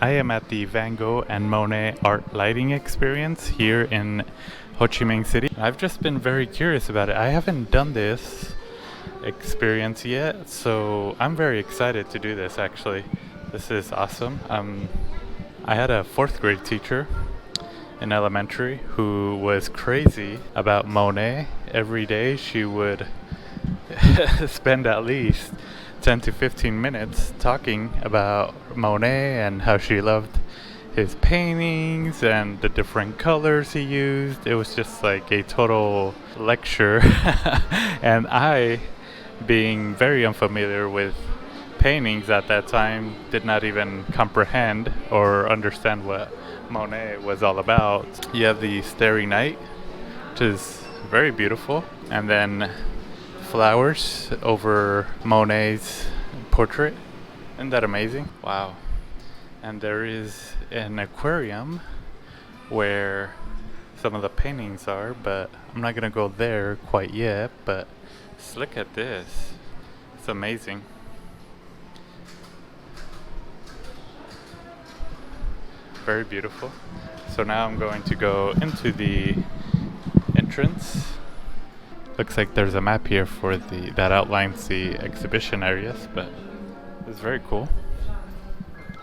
I am at the Van Gogh and Monet art lighting experience here in Ho Chi Minh City. I've just been very curious about it. I haven't done this experience yet, so I'm very excited to do this actually. This is awesome. I had a fourth grade teacher in elementary who was crazy about Monet. Every day she would spend at least 10 to 15 minutes talking about Monet and how she loved his paintings and the different colors he used. It was just like a total lecture. And I, being very unfamiliar with paintings at that time, did not even comprehend or understand what Monet was all about. You have the Starry Night, which is very beautiful, and then flowers over Monet's portrait. Isn't that amazing? Wow. And there is an aquarium where some of the paintings are, but I'm not gonna go there quite yet. But just look at this. It's amazing. Very beautiful. So now I'm going to go into the entrance. Looks like there's a map here for that outlines the exhibition areas, but it's very cool.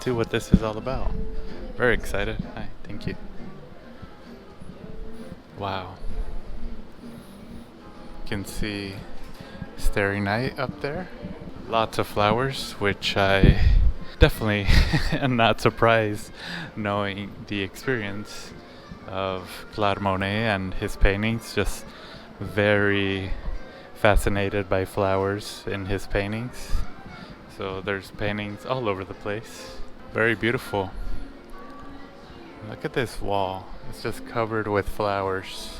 See what this is all about. Very excited. Hi, thank you. Wow. You can see Starry Night up there. Lots of flowers, which I definitely am not surprised knowing the experience of Claude Monet and his paintings. Just very fascinated by flowers in his paintings. So there's paintings all over the place. Very beautiful. Look at this wall. It's just covered with flowers.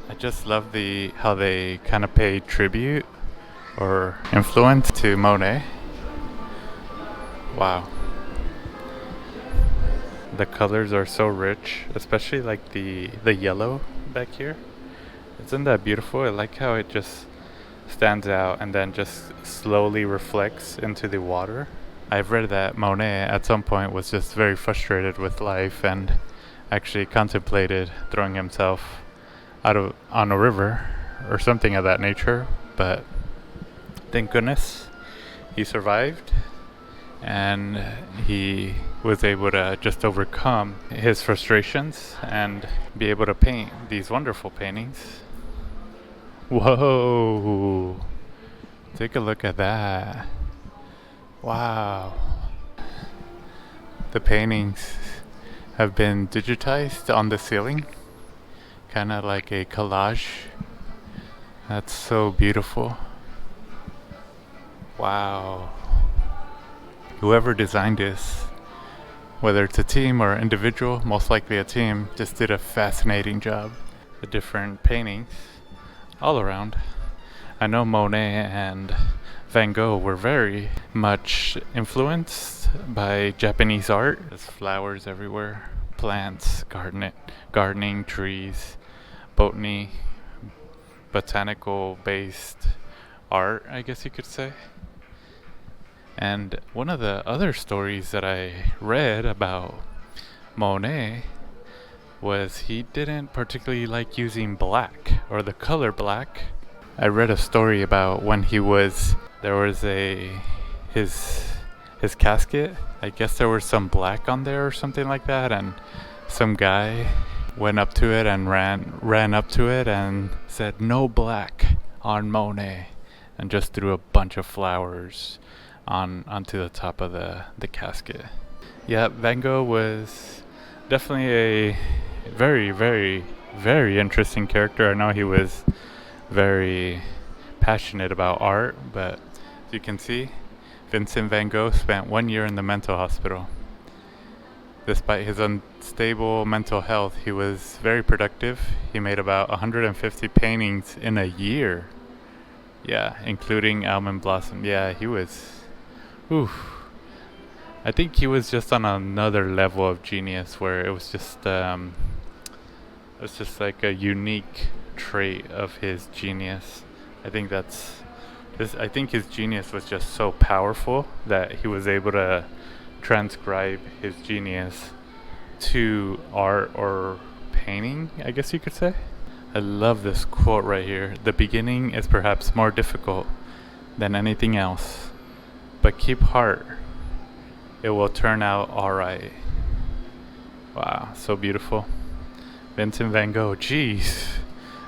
I just love how they kind of pay tribute or influence to Monet. Wow. The colors are so rich, especially like the yellow back here. Isn't that beautiful? I like how it just stands out and then just slowly reflects into the water. I've read that Monet at some point was just very frustrated with life and actually contemplated throwing himself on a river or something of that nature, but thank goodness he survived and he was able to just overcome his frustrations and be able to paint these wonderful paintings. Whoa! Take a look at that. Wow. The paintings have been digitized on the ceiling, kind of like a collage. That's so beautiful. Wow. Whoever designed this, whether it's a team or individual, most likely a team, just did a fascinating job. The different paintings all around. I know Monet and Van Gogh were very much influenced by Japanese art. There's flowers everywhere, plants, gardening, trees, botany, botanical based art, I guess you could say. And one of the other stories that I read about Monet was he didn't particularly like using black or the color black. I read a story about when there was his casket. I guess there was some black on there or something like that, and some guy went up to it and ran up to it and said no black on Monet, and just threw a bunch of flowers onto the top of the casket. Yeah, Van Gogh was definitely a very, very, very interesting character. I know he was very passionate about art, but as you can see, Vincent van Gogh spent 1 year in the mental hospital. Despite his unstable mental health, he was very productive. He made about 150 paintings in a year. Yeah, including Almond Blossom. Yeah, he was... Oof. I think he was just on another level of genius where it was just like a unique trait of his genius. I think his genius was just so powerful that he was able to transcribe his genius to art or painting, I guess you could say. I love this quote right here. The beginning is perhaps more difficult than anything else, but keep heart. It will turn out alright. Wow, so beautiful. Vincent van Gogh, jeez.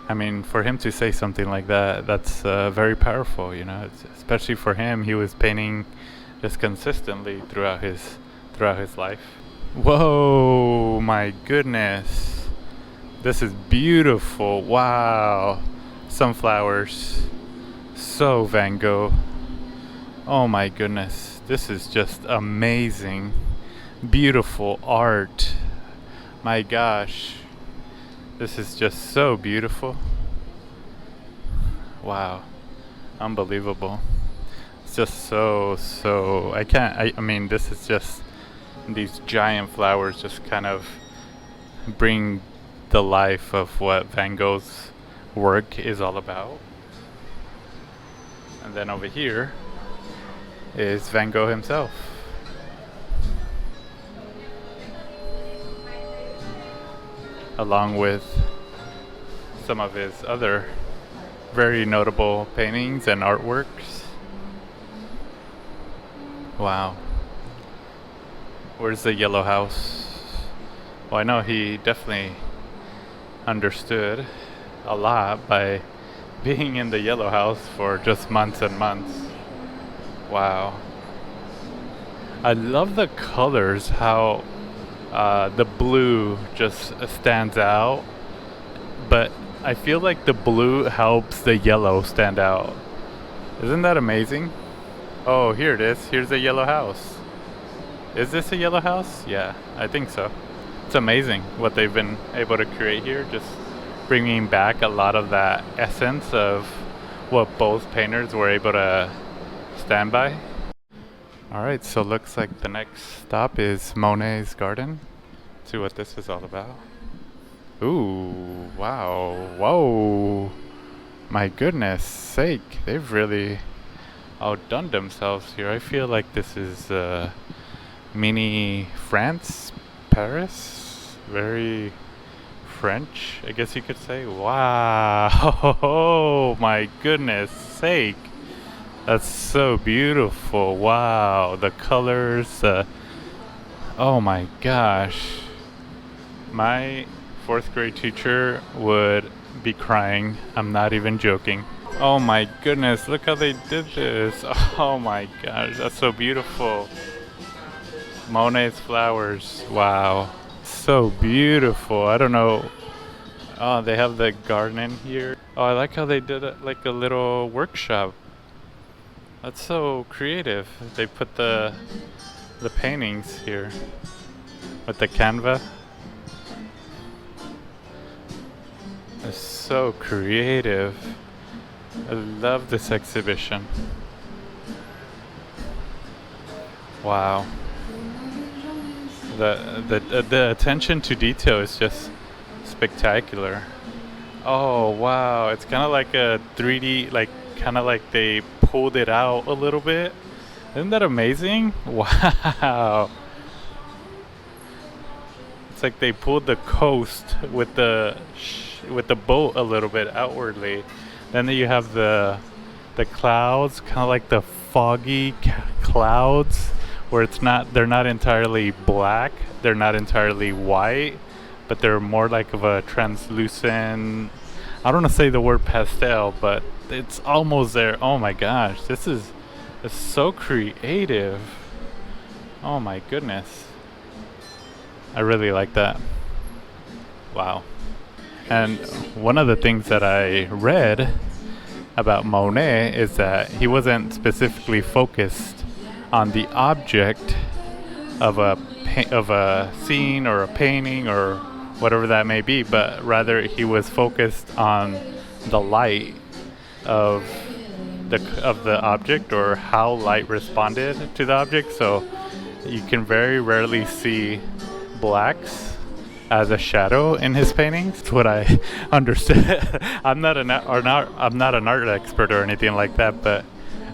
I mean, for him to say something like that, that's very powerful, you know. Especially for him, he was painting just consistently throughout his life. Whoa, my goodness. This is beautiful. Wow. Sunflowers. So Van Gogh. Oh my goodness. This is just amazing. Beautiful art. My gosh. This is just so beautiful. Wow. Unbelievable. It's just so I mean, this is just, these giant flowers just kind of bring the life of what Van Gogh's work is all about. And then over here is Van Gogh himself. Along with some of his other very notable paintings and artworks. Wow. Where's the yellow house? Well, I know he definitely understood a lot by being in the yellow house for just months and months. Wow. I love the colors, how the blue just stands out, but I feel like the blue helps the yellow stand out. Isn't that amazing? Oh, here it is. Here's a yellow house. Is this a yellow house? Yeah, I think so. It's amazing what they've been able to create here, just bringing back a lot of that essence of what both painters were able to stand by. Alright, so looks like the next stop is Monet's garden. Let's see what this is all about. Ooh, wow, whoa. My goodness sake, they've really outdone themselves here. I feel like this is mini France, Paris. Very French, I guess you could say. Wow, oh my goodness sake. That's so beautiful. Wow, the colors. Oh my gosh. My fourth grade teacher would be crying. I'm not even joking. Oh my goodness, look how they did this. Oh my gosh, that's so beautiful. Monet's flowers. Wow. So beautiful. I don't know. Oh, they have the garden here. Oh, I like how they did it like a little workshop. That's so creative. They put the paintings here with the canva. It's so creative. I love this exhibition. Wow. The attention to detail is just spectacular. Oh wow, it's kind of like a 3D, like kind of like they pulled it out a little bit. Isn't that amazing? Wow. It's like they pulled the coast with the boat a little bit outwardly. Then you have the clouds, kind of like the foggy clouds, where they're not entirely black, they're not entirely white, but they're more like of a translucent. I don't want to say the word pastel, but it's almost there. Oh my gosh, this is so creative. Oh my goodness. I really like that. Wow. And one of the things that I read about Monet is that he wasn't specifically focused on the object of a scene or a painting or whatever that may be, but rather he was focused on the light of the object, or how light responded to the object. So you can very rarely see blacks as a shadow in his paintings. That's what I understood. I'm not an art expert or anything like that, but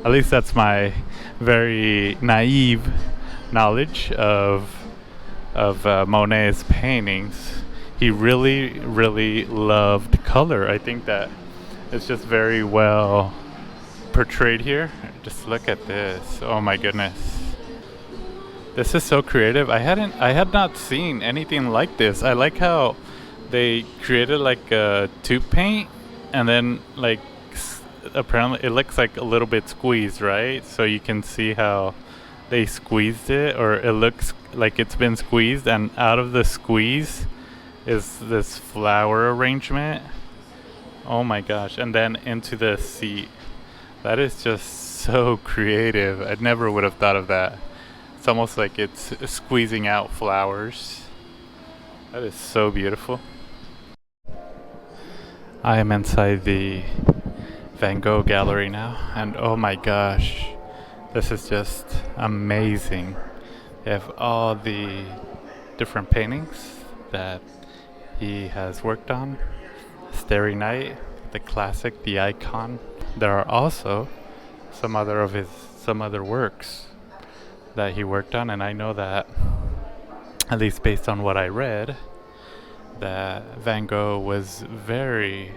at least that's my very naive knowledge of Monet's paintings, he really loved color. I think that it's just very well portrayed here. Just look at this. Oh my goodness. This is so creative. I had not seen anything like this. I like how they created like a tube paint, and then like apparently it looks like a little bit squeezed, right? So you can see how they squeezed it, or it looks like it's been squeezed, and out of the squeeze is this flower arrangement. Oh my gosh. And then into the seat. That is just so creative. I never would have thought of that. It's almost like it's squeezing out flowers. That is so beautiful. I am inside the Van Gogh gallery now, and oh my gosh, this is just amazing. They have all the different paintings that he has worked on. Starry Night, the classic, the icon. There are also some other works that he worked on, and I know that, at least based on what I read, that Van Gogh was very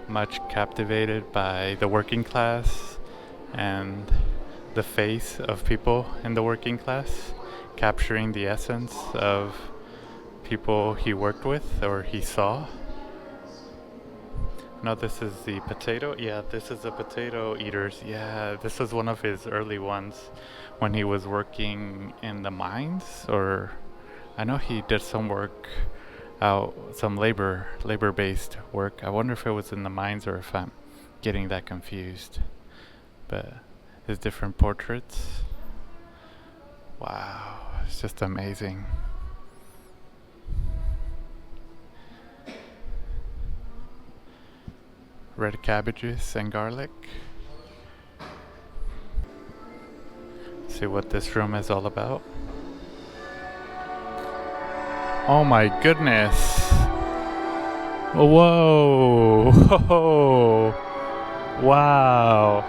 much captivated by the working class and the face of people in the working class, capturing the essence of people he worked with or he saw. No, this is the potato. Yeah, this is the potato eaters. Yeah, this was one of his early ones when he was working in the mines, or I know he did some work out, some labor-based work. I wonder if it was in the mines or if I'm getting that confused. But his different portraits. Wow, it's just amazing. Red cabbages and garlic. See what this room is all about. Oh my goodness. Whoa. Wow.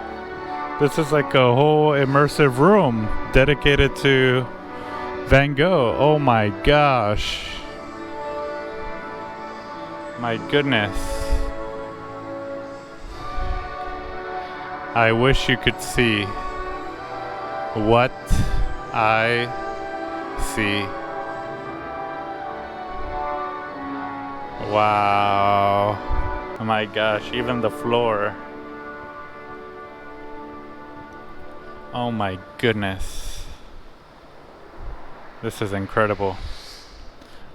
This is like a whole immersive room dedicated to Van Gogh. Oh my gosh. My goodness. I wish you could see what I see. Wow. Oh my gosh, even the floor. Oh my goodness. This is incredible.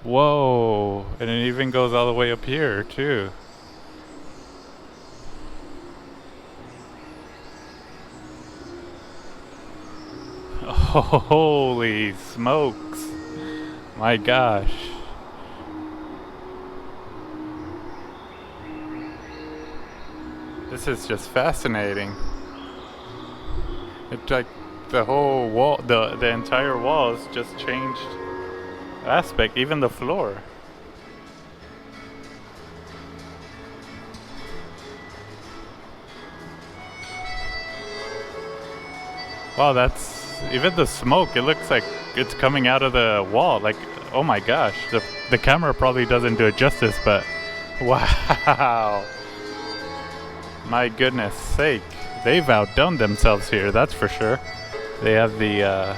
Whoa. And it even goes all the way up here too. Holy smokes. My gosh. This is just fascinating. It's like the whole wall, the entire walls just changed aspect, even the floor. Wow, that's even the smoke. It looks like it's coming out of the wall. Like, oh my gosh, the camera probably doesn't do it justice, but wow. My goodness sake, they've outdone themselves here, that's for sure. They have the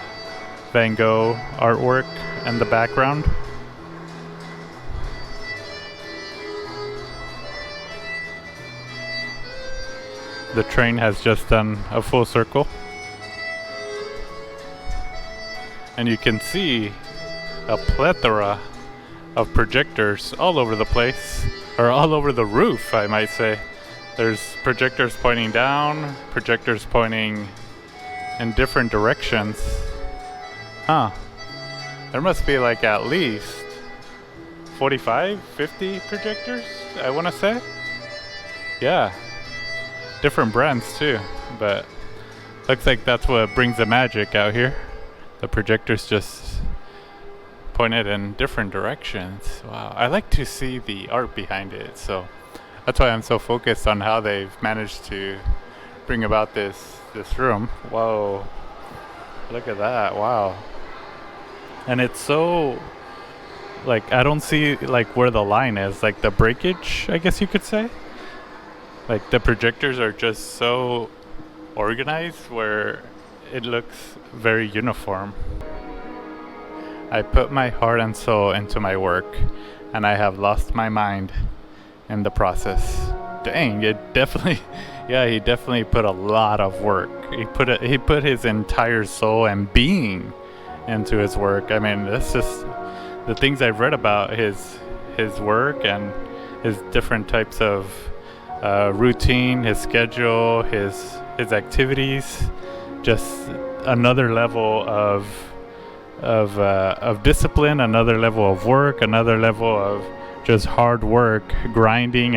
Van Gogh artwork in the background. The train has just done a full circle. And you can see a plethora of projectors all over the place, or all over the roof, I might say. There's projectors pointing down, projectors pointing in different directions. Huh. There must be like at least 45, 50 projectors, I want to say. Yeah. Different brands too, but looks like that's what brings the magic out here. The projectors just pointed in different directions. Wow. I like to see the art behind it, so that's why I'm so focused on how they've managed to bring about this room. Whoa. Look at that. Wow. And it's so, like, I don't see like where the line is, like the breakage, I guess you could say. Like the projectors are just so organized where it looks very uniform. I put my heart and soul into my work, and I have lost my mind in the process. Dang, it definitely, yeah, he definitely put a lot of work. He put his entire soul and being into his work. I mean, that's just the things I've read about his work and his different types of routine, his schedule, his activities. Just another level of discipline, another level of work, another level of just hard work, grinding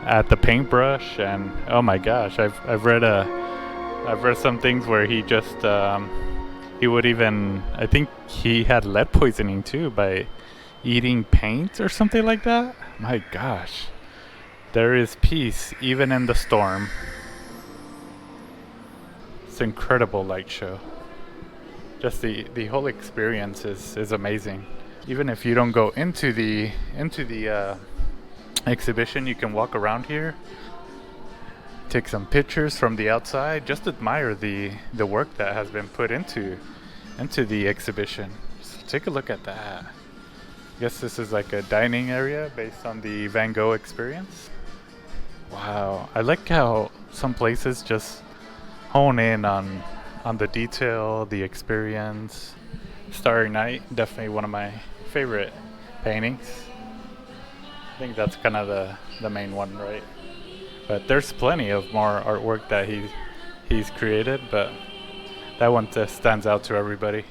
at the paintbrush. And oh my gosh, I've read some things where he just he would even, I think he had lead poisoning too by eating paint or something like that. My gosh, there is peace even in the storm. It's an incredible light show. Just the whole experience is amazing. Even if you don't go into the exhibition, you can walk around here, take some pictures from the outside, just admire the work that has been put into the exhibition. So take a look at that. I guess this is like a dining area based on the Van Gogh experience. Wow, I like how some places just hone in on the detail, the experience. Starry Night, definitely one of my favorite paintings. I think that's kind of the main one, right? But there's plenty of more artwork that he's created, but that one just stands out to everybody.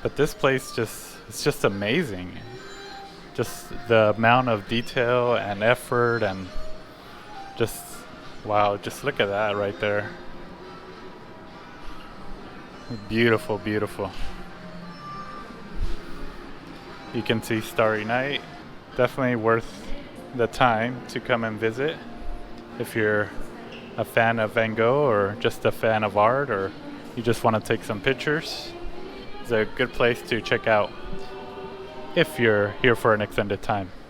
But this place it's just amazing. Just the amount of detail and effort and just, wow, just look at that right there. Beautiful, beautiful. You can see Starry Night. Definitely worth the time to come and visit if you're a fan of Van Gogh or just a fan of art, or you just want to take some pictures. It's a good place to check out if you're here for an extended time.